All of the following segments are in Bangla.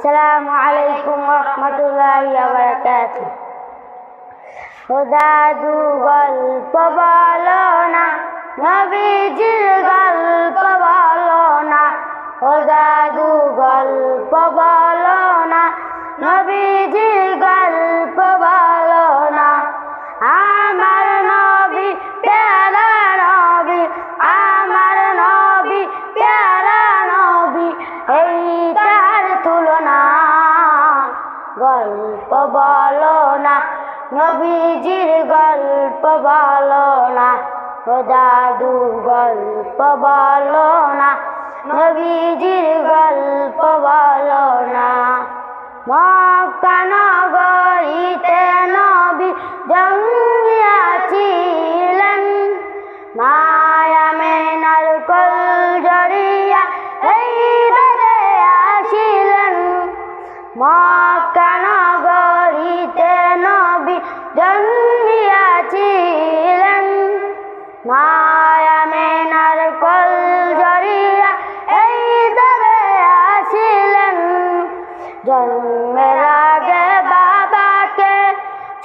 আসসালামু আলাইকুম রহমতুল্লাহি ওয়া বারাকাতুহু। ও দাদু গল্প বলো না, নবীজির গল্প বলো না। ও দাদু গল্প বলো না, নবীজির গল্প বলো না। আমার নবী প্যারা নবী, আমার নবী প্যারা নবী, এই তার তুলনা। গল্প বলো না, নবীজির গল্প বলো না। ও দাদু গল্প বলো না, নবীজির গল্প বলো না। মক্কা নগরীতে নবী জন্মিয়াছিলেন, মায়া মেনার কোল জড়িয়া এই বেদে আসিলেন। মক্কা নগরীতে নবী জন্মিয়াছিলেন, মায়া মেনার কোল জড়িয়া এই বেদে আসিলেন। জন্মের আগে বাবাকে,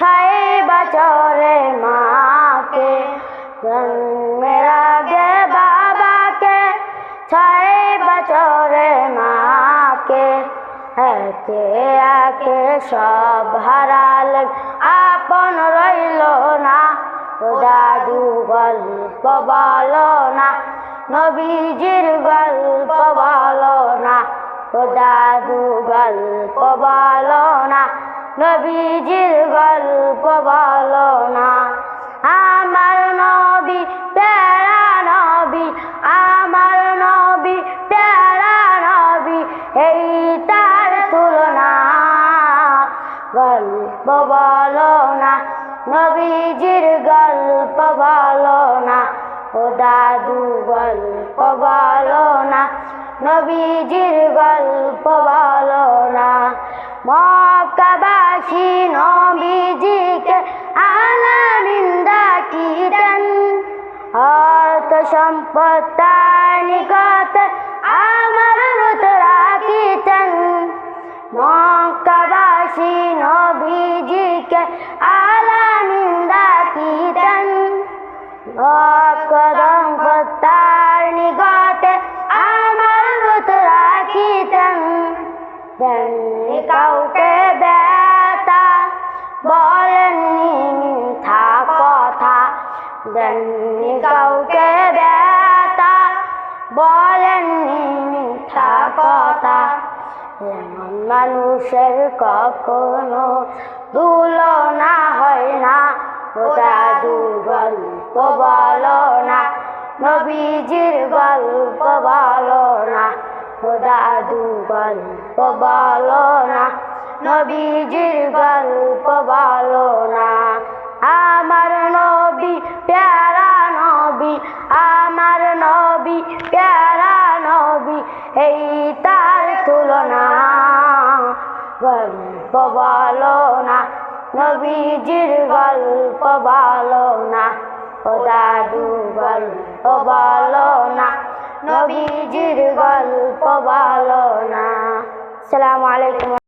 6 বছরে মাকে। জন্মের আগে বাবাকে, 6 বছরে মাকে। একে একে সব হারালেন, আপন রইল না। ও দাদু গল্প বলো না, নবীজির গল্প বলো না। ও দাদু গল্প বলো না, নবীজির গল্প বলো না। আমার নবী প্যারা নবী, আমার নবী প্যারা নবী, এই তার তুলনা। গল্প বলো না, নবীজির গল্প বলো না। ও দাদু গল্প বলো না, নবীজির গল্প বলো না। মক্কাবাসী নবীজিকে আলামিন ডাকিতেন, অর্থ সম্পদ তার নিকটে আমানত রাখিতেন। মক্কাবাসী নবীজিকে আলামিন ডাকিতেন, অর্থ সম্পদ তার নিকটে আমানত রাখিতেন। দেননি কাউকে ব্যথা, বলেননি মিথ্যা কথা। দেননি কাউকে ব্যথা, বলেননি মিথ্যা কথা। এমন মানুষের কখনো তুলনা হয় না। ও দাদু গল্প বলো না, নবীজির গল্প বলো না। ও দাদু গল্প বলো না, নবীজির গল্প বলো না। আমার নবী প্যারা নবী, আমার নবী প্যারা নবী, এই তার তুলনা। গল্প বলো না, নবীজির গল্প বলো না। ও দাদু গল্প বলো না, নবীজির গল্প বলো না। আসসালামু আলাইকুম।